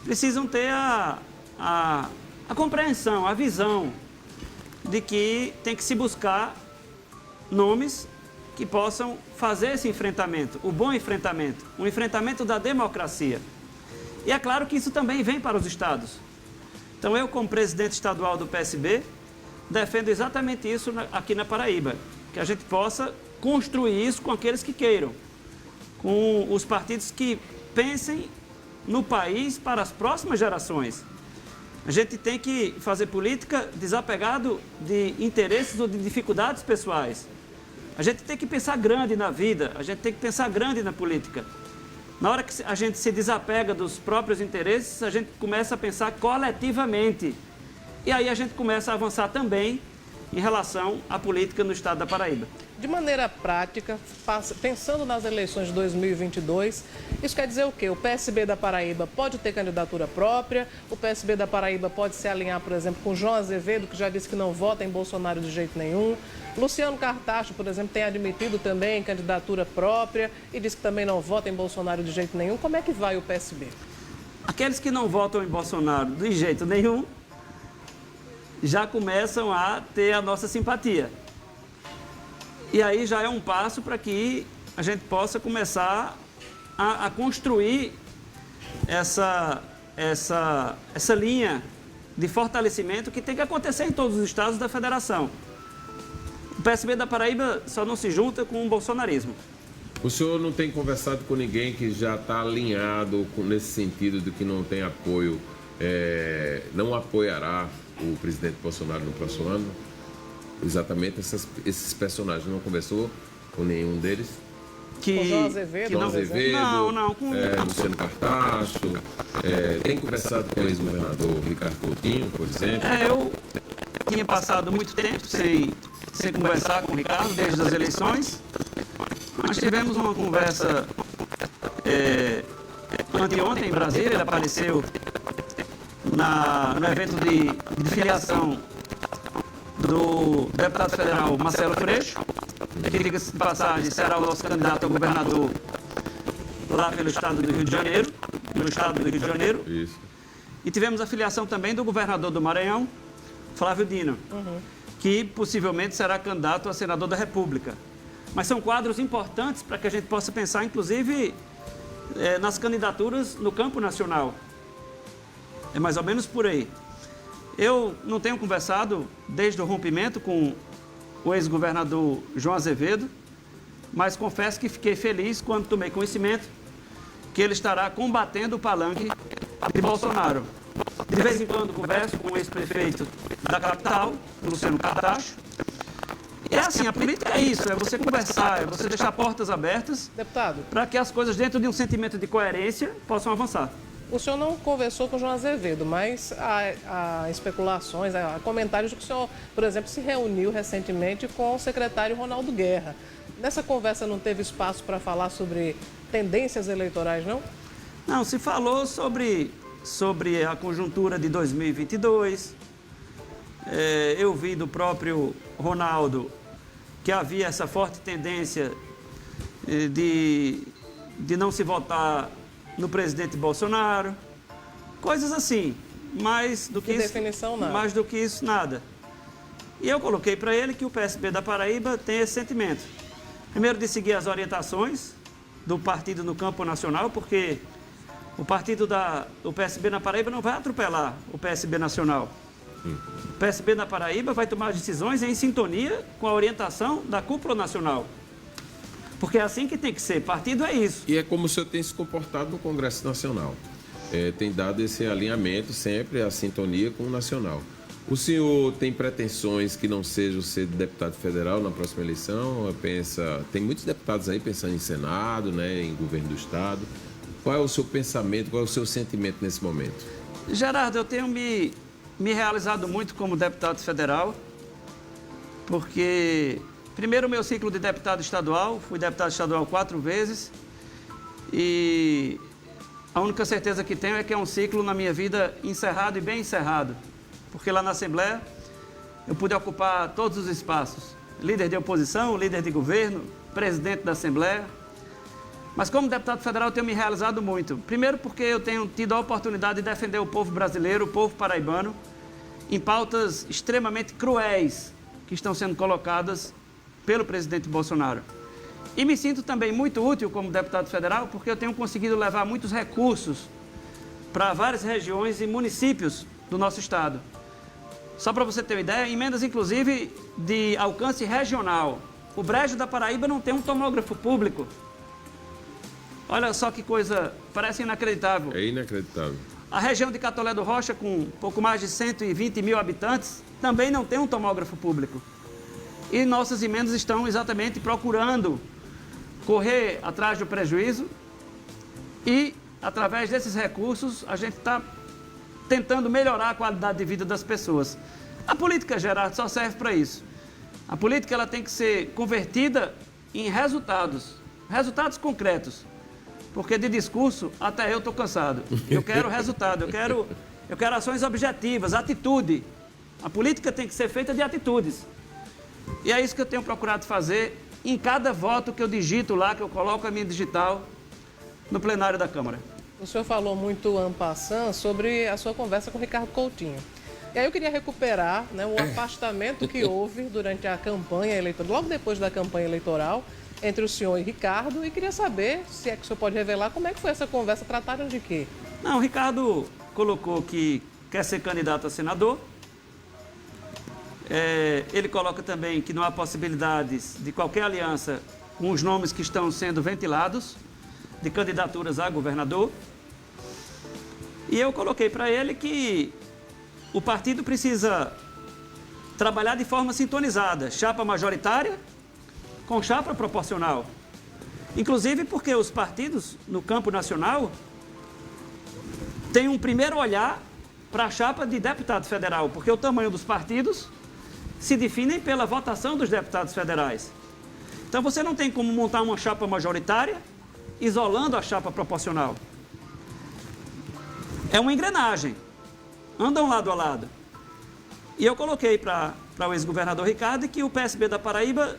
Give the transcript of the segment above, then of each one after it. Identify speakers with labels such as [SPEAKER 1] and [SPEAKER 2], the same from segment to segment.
[SPEAKER 1] precisam ter a compreensão, a visão de que tem que se buscar nomes que possam fazer esse enfrentamento, o bom enfrentamento, o enfrentamento da democracia. E é claro que isso também vem para os estados. Então eu, como presidente estadual do PSB, defendo exatamente isso aqui na Paraíba, que a gente possa construir isso com aqueles que queiram, com os partidos que pensem no país para as próximas gerações. A gente tem que fazer política desapegado de interesses ou de dificuldades pessoais. A gente tem que pensar grande na vida, a gente tem que pensar grande na política. Na hora que a gente se desapega dos próprios interesses, a gente começa a pensar coletivamente. E aí a gente começa a avançar também em relação à política no estado da Paraíba.
[SPEAKER 2] De maneira prática, pensando nas eleições de 2022, isso quer dizer o quê? O PSB da Paraíba pode ter candidatura própria, o PSB da Paraíba pode se alinhar, por exemplo, com João Azevedo, que já disse que não vota em Bolsonaro de jeito nenhum. Luciano Cartacho, por exemplo, tem admitido também candidatura própria e diz que também não vota em Bolsonaro de jeito nenhum. Como é que vai o PSB?
[SPEAKER 1] Aqueles que não votam em Bolsonaro de jeito nenhum já começam a ter a nossa simpatia. E aí já é um passo para que a gente possa começar a construir essa linha de fortalecimento que tem que acontecer em todos os estados da federação. O PSB da Paraíba só não se junta com o bolsonarismo.
[SPEAKER 3] O senhor não tem conversado com ninguém que já está alinhado nesse sentido de que não tem apoio, não apoiará o presidente Bolsonaro no próximo ano? Exatamente esses personagens. Não conversou com nenhum deles?
[SPEAKER 2] Com João Azevedo?
[SPEAKER 3] João Azevedo,
[SPEAKER 1] não,
[SPEAKER 3] Luciano Cartacho. Tem conversado com o ex-governador Ricardo Coutinho, por exemplo?
[SPEAKER 1] Eu tinha passado muito tempo sem conversar com o Ricardo desde as eleições. Nós tivemos uma conversa anteontem em Brasília. Ele apareceu no evento de filiação do deputado federal Marcelo Freixo, que, diga-se de passagem, será o nosso candidato a governador lá pelo estado do Rio de Janeiro.
[SPEAKER 3] Isso.
[SPEAKER 1] E tivemos a filiação também do governador do Maranhão, Flávio Dino, que possivelmente será candidato a senador da República. Mas são quadros importantes para que a gente possa pensar, inclusive, nas candidaturas no campo nacional. É mais ou menos por aí. Eu não tenho conversado desde o rompimento com o ex-governador João Azevedo, mas confesso que fiquei feliz quando tomei conhecimento que ele estará combatendo o palanque de Bolsonaro. De vez em quando converso com o ex-prefeito da capital, Luciano Cartacho. E é assim, a política é isso, é você conversar, é você deixar portas abertas,
[SPEAKER 2] Deputado,
[SPEAKER 1] para que as coisas dentro de um sentimento de coerência possam avançar.
[SPEAKER 2] o senhor não conversou com o João Azevedo, mas há especulações, há comentários de que o senhor, por exemplo, se reuniu recentemente com o secretário Ronaldo Guerra. Nessa conversa não teve espaço para falar sobre tendências eleitorais, não?
[SPEAKER 1] Não, se falou sobre a conjuntura de 2022. Eu vi do próprio Ronaldo que havia essa forte tendência de não se votar no presidente Bolsonaro, coisas assim, mais do que isso,
[SPEAKER 2] definição, nada.
[SPEAKER 1] mais do que isso, nada. E eu coloquei para ele que o PSB da Paraíba tem esse sentimento. Primeiro, de seguir as orientações do partido no campo nacional, porque o PSB na Paraíba não vai atropelar o PSB nacional. O PSB na Paraíba vai tomar decisões em sintonia com a orientação da cúpula nacional. Porque é assim que tem que ser. Partido é isso.
[SPEAKER 3] E é como o senhor tem se comportado no Congresso Nacional. Tem dado esse alinhamento sempre, a sintonia com o nacional. O senhor tem pretensões que não seja ser deputado federal na próxima eleição? Tem muitos deputados aí pensando em Senado, né, em governo do Estado. Qual é o seu pensamento, qual é o seu sentimento nesse momento?
[SPEAKER 1] Gerardo, eu tenho me realizado muito como deputado federal, porque, primeiro, o meu ciclo de deputado estadual, fui deputado estadual 4 vezes, e a única certeza que tenho é que é um ciclo na minha vida encerrado e bem encerrado, porque lá na Assembleia eu pude ocupar todos os espaços, líder de oposição, líder de governo, presidente da Assembleia, Mas como deputado federal eu tenho me realizado muito. Primeiro porque eu tenho tido a oportunidade de defender o povo brasileiro, o povo paraibano, em pautas extremamente cruéis que estão sendo colocadas pelo presidente Bolsonaro. E me sinto também muito útil como deputado federal porque eu tenho conseguido levar muitos recursos para várias regiões e municípios do nosso estado. Só para você ter uma ideia, emendas inclusive de alcance regional. O Brejo da Paraíba não tem um tomógrafo público. Olha só que coisa, parece inacreditável.
[SPEAKER 3] É inacreditável.
[SPEAKER 1] A região de Catolé do Rocha, com pouco mais de 120 mil habitantes, também não tem um tomógrafo público. E nossas emendas estão exatamente procurando correr atrás do prejuízo e, através desses recursos, a gente está tentando melhorar a qualidade de vida das pessoas. A política, Gerardo, só serve para isso. A política ela tem que ser convertida em resultados, resultados concretos. Porque de discurso, até eu estou cansado. Eu quero resultado, eu quero ações objetivas, atitude. A política tem que ser feita de atitudes. E é isso que eu tenho procurado fazer em cada voto que eu digito lá, que eu coloco a minha digital no plenário da Câmara.
[SPEAKER 2] O senhor falou muito en passant sobre a sua conversa com o Ricardo Coutinho. E aí eu queria recuperar, né, o afastamento que houve durante a campanha eleitoral, logo depois da campanha eleitoral, entre o senhor e Ricardo, e queria saber, se é que o senhor pode revelar, como é que foi essa conversa, trataram de quê?
[SPEAKER 1] Não, o Ricardo colocou que quer ser candidato a senador. Ele coloca também que não há possibilidades de qualquer aliança com os nomes que estão sendo ventilados, de candidaturas a governador. E eu coloquei para ele que o partido precisa trabalhar de forma sintonizada, chapa majoritária com chapa proporcional. Inclusive porque os partidos no campo nacional têm um primeiro olhar para a chapa de deputado federal, porque o tamanho dos partidos se definem pela votação dos deputados federais. Então você não tem como montar uma chapa majoritária isolando a chapa proporcional. É uma engrenagem, andam lado a lado. E eu coloquei para o ex-governador Ricardo que o PSB da Paraíba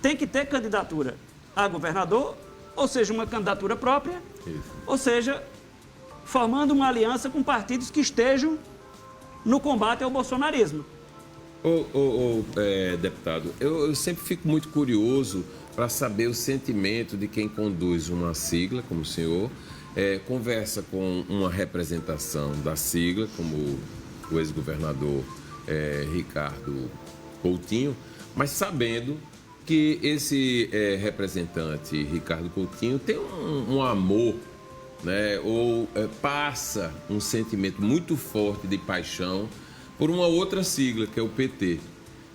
[SPEAKER 1] tem que ter candidatura a governador, ou seja, uma candidatura própria, ou seja, formando uma aliança com partidos que estejam no combate ao bolsonarismo.
[SPEAKER 3] Deputado, eu sempre fico muito curioso para saber o sentimento de quem conduz uma sigla, como o senhor, conversa com uma representação da sigla, como o ex-governador Ricardo Coutinho, mas sabendo que esse representante, Ricardo Coutinho, tem um amor, né, ou passa um sentimento muito forte de paixão por uma outra sigla, que é o PT.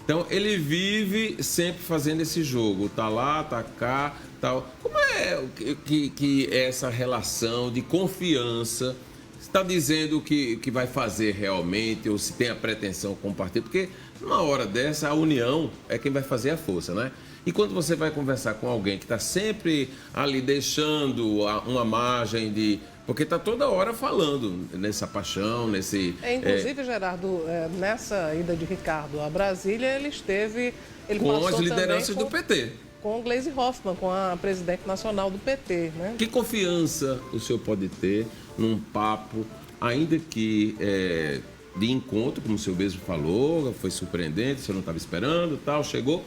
[SPEAKER 3] Então, ele vive sempre fazendo esse jogo, tá lá, tá cá, tal. Como é que é essa relação de confiança? Está dizendo o que vai fazer realmente, ou se tem a pretensão com o partido? Porque, numa hora dessa, a união é quem vai fazer a força, né? E quando você vai conversar com alguém que está sempre ali deixando uma margem de... Porque está toda hora falando nessa paixão, nesse...
[SPEAKER 2] Inclusive, Gerardo, nessa ida de Ricardo a Brasília, ele esteve... Ele
[SPEAKER 3] com as lideranças do PT.
[SPEAKER 2] Com Gleisi Hoffmann, com a presidente nacional do PT, né?
[SPEAKER 3] Que confiança o senhor pode ter num papo, ainda que de encontro, como o senhor mesmo falou, foi surpreendente, o senhor não estava esperando, tal, chegou...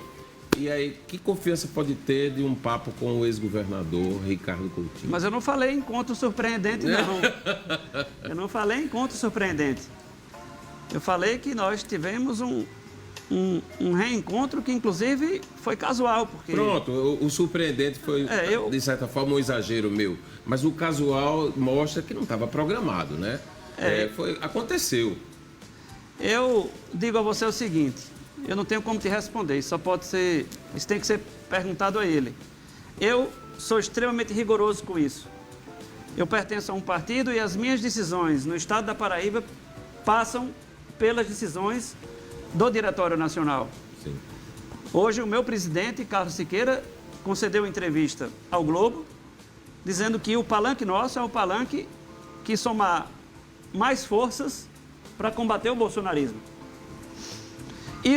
[SPEAKER 3] E aí, que confiança pode ter de um papo com o ex-governador Ricardo Coutinho?
[SPEAKER 1] Mas eu não falei encontro surpreendente, não. Eu não falei encontro surpreendente. Eu falei que nós tivemos um reencontro que, inclusive, foi casual. Porque...
[SPEAKER 3] Pronto, o surpreendente foi, de certa forma, um exagero meu. Mas o casual mostra que não estava programado, né? Aconteceu. Eu
[SPEAKER 1] digo a você o seguinte... Eu não tenho como te responder, isso tem que ser perguntado a ele. Eu sou extremamente rigoroso com isso. Eu pertenço a um partido e as minhas decisões no estado da Paraíba passam pelas decisões do Diretório Nacional.
[SPEAKER 3] Sim.
[SPEAKER 1] Hoje o meu presidente, Carlos Siqueira, concedeu entrevista ao Globo, dizendo que o palanque nosso é o palanque que somar mais forças para combater o bolsonarismo. E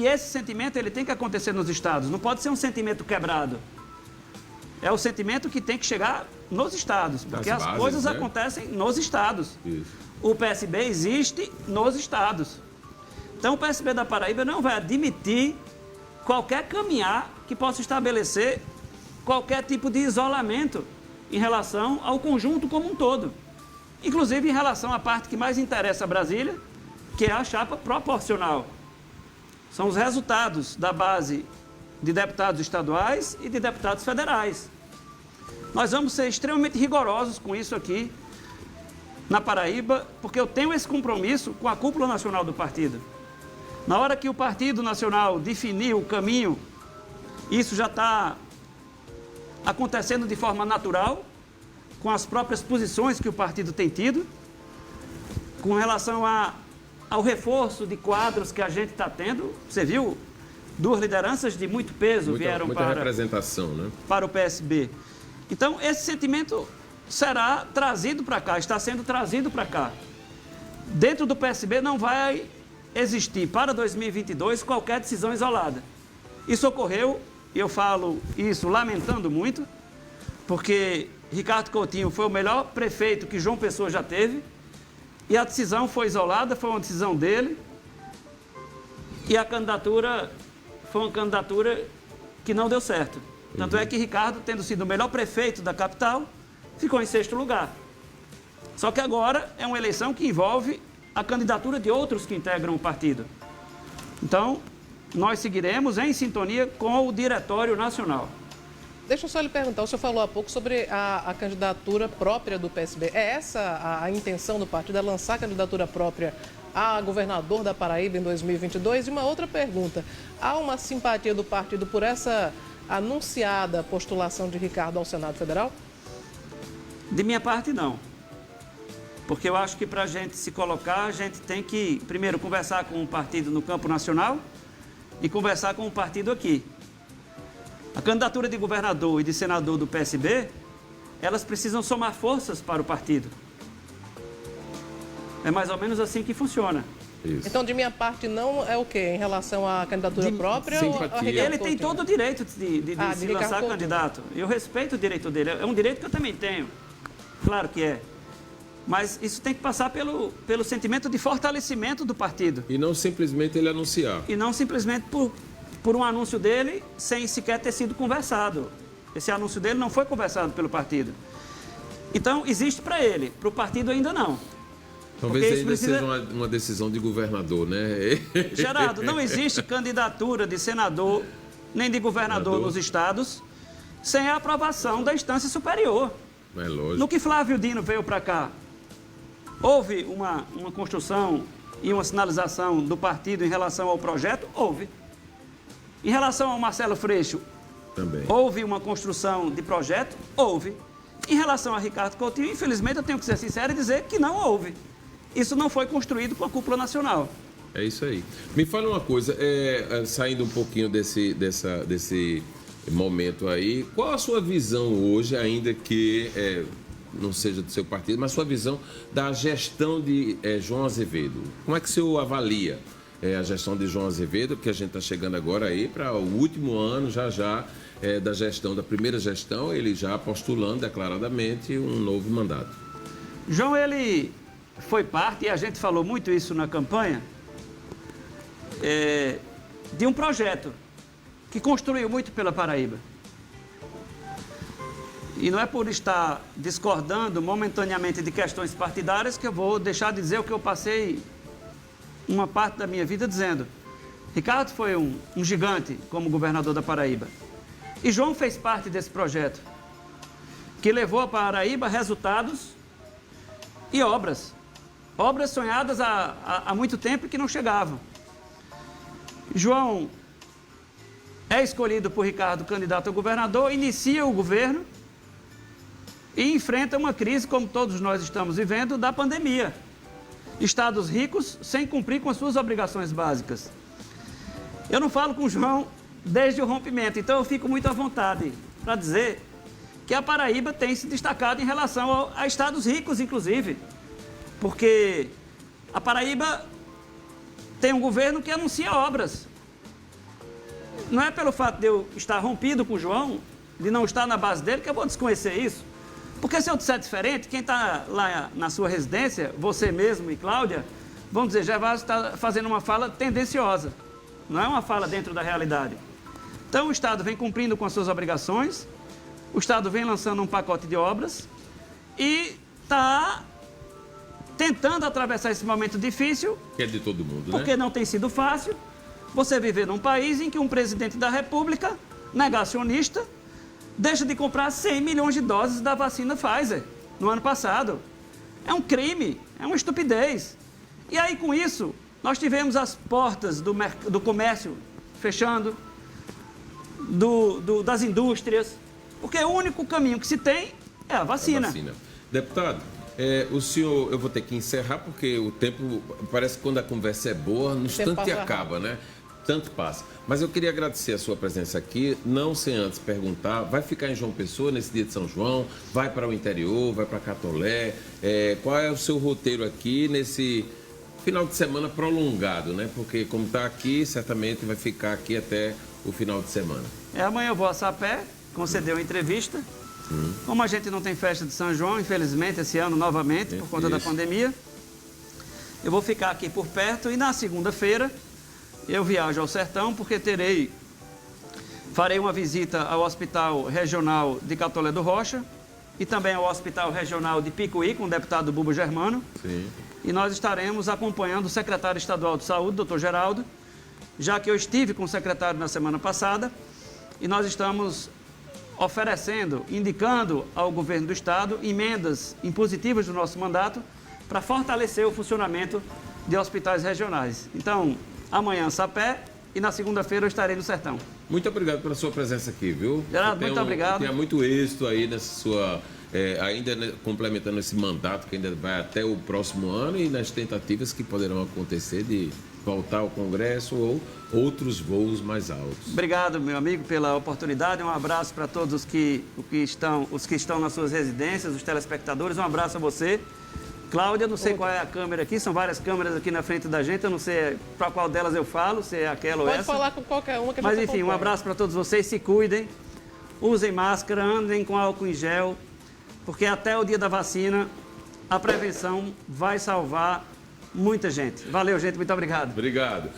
[SPEAKER 1] esse sentimento ele tem que acontecer nos estados, não pode ser um sentimento quebrado. É o sentimento que tem que chegar nos estados, porque as
[SPEAKER 3] bases,
[SPEAKER 1] coisas
[SPEAKER 3] né?
[SPEAKER 1] acontecem nos estados.
[SPEAKER 3] Isso.
[SPEAKER 1] O PSB existe nos estados. Então, o PSB da Paraíba não vai admitir qualquer caminhar que possa estabelecer qualquer tipo de isolamento em relação ao conjunto como um todo. Inclusive em relação à parte que mais interessa a Brasília, que é a chapa proporcional. São os resultados da base de deputados estaduais e de deputados federais. Nós vamos ser extremamente rigorosos com isso aqui na Paraíba, porque eu tenho esse compromisso com a cúpula nacional do partido. Na hora que o Partido Nacional definir o caminho, isso já está acontecendo de forma natural, com as próprias posições que o partido tem tido, com relação ao reforço de quadros que a gente está tendo. Você viu? 2 lideranças de muito peso vieram
[SPEAKER 3] muita representação, né?
[SPEAKER 1] para o PSB. Então, esse sentimento será trazido para cá, está sendo trazido para cá. Dentro do PSB não vai existir para 2022 qualquer decisão isolada. Isso ocorreu, e eu falo isso lamentando muito, porque Ricardo Coutinho foi o melhor prefeito que João Pessoa já teve, e a decisão foi isolada, foi uma decisão dele, e a candidatura foi uma candidatura que não deu certo. Tanto é que Ricardo, tendo sido o melhor prefeito da capital, ficou em 6º lugar. Só que agora é uma eleição que envolve a candidatura de outros que integram o partido. Então, nós seguiremos em sintonia com o Diretório Nacional.
[SPEAKER 2] Deixa eu só lhe perguntar, o senhor falou há pouco sobre a candidatura própria do PSB. É essa a intenção do partido, é lançar a candidatura própria a governador da Paraíba em 2022? E uma outra pergunta, há uma simpatia do partido por essa anunciada postulação de Ricardo ao Senado Federal?
[SPEAKER 1] De minha parte, não. Porque eu acho que para a gente se colocar, a gente tem que, primeiro, conversar com o partido no campo nacional e conversar com o partido aqui. A candidatura de governador e de senador do PSB, elas precisam somar forças para o partido. É mais ou menos assim que funciona.
[SPEAKER 3] Isso.
[SPEAKER 2] Então, de minha parte, não é o quê? Em relação à candidatura própria?
[SPEAKER 3] simpatia.
[SPEAKER 2] Ou a Ricardo
[SPEAKER 1] Ele tem
[SPEAKER 2] Coutinho?
[SPEAKER 1] todo o direito de se
[SPEAKER 2] Ricardo
[SPEAKER 1] lançar
[SPEAKER 2] Coutinho.
[SPEAKER 1] candidato. Eu respeito o direito dele. É um direito que eu também tenho. Claro que é. Mas isso tem que passar pelo sentimento de fortalecimento do partido.
[SPEAKER 3] E não simplesmente ele anunciar.
[SPEAKER 1] E não simplesmente por um anúncio dele sem sequer ter sido conversado. Esse anúncio dele não foi conversado pelo partido. Então, existe para ele. Para o partido ainda não.
[SPEAKER 3] Talvez
[SPEAKER 1] Porque
[SPEAKER 3] ainda
[SPEAKER 1] isso precisa-
[SPEAKER 3] seja uma decisão de governador, né?
[SPEAKER 1] Geraldo, não existe candidatura de senador nem de governador nos estados sem a aprovação da instância superior.
[SPEAKER 3] É lógico.
[SPEAKER 1] No que Flávio Dino veio para cá, houve uma construção e uma sinalização do partido em relação ao projeto? Houve. Em relação ao Marcelo Freixo,
[SPEAKER 3] Também.
[SPEAKER 1] houve uma construção de projeto? Houve. Em relação a Ricardo Coutinho, infelizmente eu tenho que ser sincero e dizer que não houve. Isso não foi construído com a cúpula nacional.
[SPEAKER 3] É isso aí. Me fala uma coisa, saindo um pouquinho desse momento aí, qual a sua visão hoje, ainda que não seja do seu partido, mas sua visão da gestão de João Azevedo? Como é que o senhor avalia a gestão de João Azevedo, que a gente está chegando agora aí para o último ano da gestão, da primeira gestão, ele já postulando declaradamente um novo mandato?
[SPEAKER 1] João, ele foi parte, e a gente falou muito isso na campanha, de um projeto que construiu muito pela Paraíba. E não é por estar discordando momentaneamente de questões partidárias que eu vou deixar de dizer o que eu passei uma parte da minha vida dizendo. Ricardo foi um gigante como governador da Paraíba. E João fez parte desse projeto, que levou a Paraíba resultados e obras. Obras sonhadas há muito tempo e que não chegavam. João é escolhido por Ricardo candidato a governador, inicia o governo e enfrenta uma crise, como todos nós estamos vivendo, da pandemia. Estados ricos sem cumprir com as suas obrigações básicas. Eu não falo com o João desde o rompimento, então eu fico muito à vontade para dizer que a Paraíba tem se destacado em relação a estados ricos, inclusive, porque a Paraíba tem um governo que anuncia obras. Não é pelo fato de eu estar rompido com o João de não estar na base dele, que eu vou desconhecer isso. Porque se eu disser diferente, quem está lá na sua residência, você mesmo e Cláudia, vão dizer, Gervásio está fazendo uma fala tendenciosa. Não é uma fala dentro da realidade. Então o Estado vem cumprindo com as suas obrigações, o Estado vem lançando um pacote de obras e está tentando atravessar esse momento difícil.
[SPEAKER 3] Que é de todo mundo,
[SPEAKER 1] porque não tem sido fácil você viver num país em que um presidente da República, negacionista, deixa de comprar 100 milhões de doses da vacina Pfizer no ano passado. É um crime, é uma estupidez. E aí, com isso, nós tivemos as portas do comércio fechando, das indústrias, porque o único caminho que se tem é a vacina.
[SPEAKER 3] Deputado, o senhor, eu vou ter que encerrar, porque o tempo, parece que quando a conversa é boa, no instante acaba, né? Tanto passa. Mas eu queria agradecer a sua presença aqui, não sem antes perguntar, vai ficar em João Pessoa nesse dia de São João? Vai para o interior, vai para Catolé? Qual é o seu roteiro aqui nesse final de semana prolongado, né? Porque como está aqui, certamente vai ficar aqui até o final de semana.
[SPEAKER 1] Amanhã eu vou a Sapé, conceder uma entrevista. Como a gente não tem festa de São João, infelizmente, esse ano novamente, por conta da pandemia, eu vou ficar aqui por perto e na segunda-feira eu viajo ao Sertão, porque farei uma visita ao Hospital Regional de Catolé do Rocha e também ao Hospital Regional de Picuí, com o deputado Bubo Germano.
[SPEAKER 3] Sim.
[SPEAKER 1] E nós estaremos acompanhando o secretário estadual de saúde, doutor Geraldo, já que eu estive com o secretário na semana passada, e nós estamos oferecendo, indicando ao governo do estado emendas impositivas do nosso mandato para fortalecer o funcionamento de hospitais regionais. Então, amanhã Sapé e na segunda-feira eu estarei no Sertão.
[SPEAKER 3] Muito obrigado pela sua presença aqui, viu?
[SPEAKER 1] Geraldo, muito obrigado.
[SPEAKER 3] Tenha muito êxito aí nessa sua... ainda complementando esse mandato que ainda vai até o próximo ano e nas tentativas que poderão acontecer de voltar ao Congresso ou outros voos mais altos.
[SPEAKER 1] Obrigado, meu amigo, pela oportunidade. Um abraço para todos os que estão nas suas residências, os telespectadores. Um abraço a você. Cláudia, não sei qual é a câmera aqui, são várias câmeras aqui na frente da gente, eu não sei para qual delas eu falo, se é aquela ou essa.
[SPEAKER 2] Pode falar com qualquer uma que a gente
[SPEAKER 1] Mas enfim,
[SPEAKER 2] acompanha.
[SPEAKER 1] um abraço para todos vocês, se cuidem, usem máscara, andem com álcool em gel, porque até o dia da vacina a prevenção vai salvar muita gente. Valeu, gente, muito obrigado.
[SPEAKER 3] Obrigado.